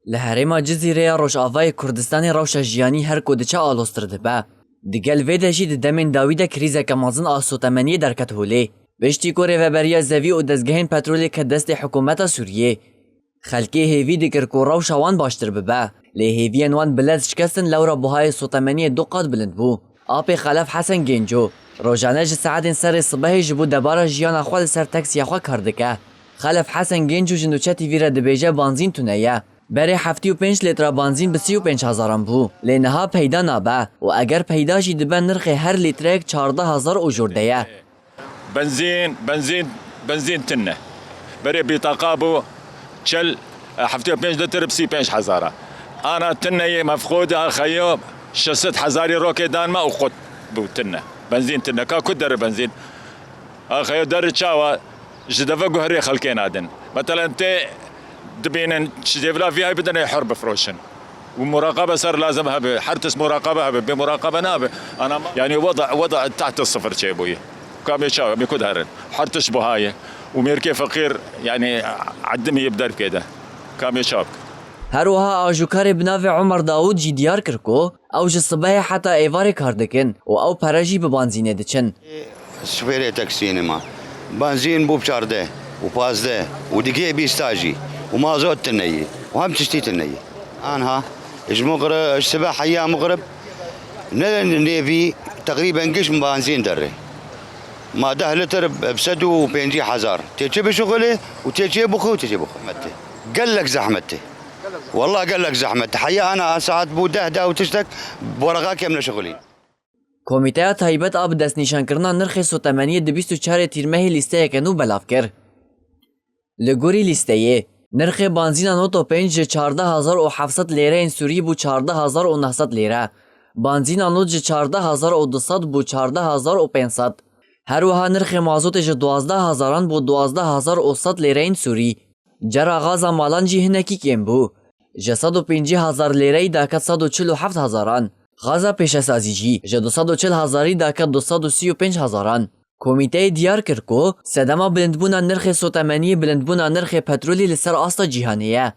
لهرما جزیره روشاوای کردستان روشا جیانی هر کودچه آلوستر دبه. دگل ویده جی دمین داویده کریزه که مازن آسوتمنی درکت هولی. بشتی کوری و بریا زوی و دزگهین پترولی که دست حکومت سوریه. خلکی هیوی دکر که روشاوان باشتر ببه. لی هیوین وان بلد شکستن لورا بهای سوتمنی دو قاد بلند بو. آپی خلف حسن گنجو. روزانه ساعت سر صبح جبو دبارا جیان خود سر تاکسی خود کرده که. خلف حسن گنجو جنوچتی ویرا دبیجه بانزین تونیه. برای 75 لیتر بنزین به 35,000 بو. لینها پیدا نابه و اگر پیدا شد به نرخ هر لیتر 14,000 اجورده. بنزین تنه. برای بطاقه بو چل 75 لیتر ب 35,000. انا تنه مفقود اخیو 600,000 روکی دان ما اخد بو تنه. بنزین تنه که کد در بنزین. اخیو در چاوا جدفه گهری خلکین آدن. مثلا ته دبين شديفلا فيها بدنا يحر بفروشن ومراقبه صار لازم هبه حرتس مراقبه هبه بمراقبه نابه انا يعني وضع تحت الصفر شي ابوي كم يشاو بيكون هرن حرتش بهايه وميركي فقير يعني عدمي يبدأ كده كم يشاو هروها آجوکار بناو عمر داود جی دیار کرکو او جصبه حتی ایواری کاردکن و او پراجی به بانزینه دچن سفيرة تاكسي ما بنزين بو بشارده وبازده ودقيقة بيستاجي ومازوت تنية وهم تشتيت النية أنا إيش مغرب إيش سباح أيام مغرب نبي تقريبا قش بنزين دري ما ده لتر بسدو بينجي حزار تيجي بشغله وتيجي بخو وتيجي بخو متى قال لك زحمتي والله قال لك زحمتي حيا أنا ساعات بو ده وتشتك بورقاك من شغلي کمیته تایبت آب دست نشان کردن نرخ سوتمنی 24 تیرمه لیسته کنو بلاف کر. لگوری لیسته نرخ بنزین نوتو 5 14,700 لیره این سوری بو 14,900 لیره. بنزین نوت 14,200 بو 14,500. هر وها نرخ مازوت 12,000 بو 12,100 لیره این سوری. جرا غاز مالان جی هنکی کم بو. 150,000 لیره داکت 147,000. غازا پیش سازی جی 240,000 داکت 235,000. کمیته دیار کرد که صدما بلندبونا نرخ سوتمنی بلندبونا نرخ پترولی لسر آستا جیهانیه.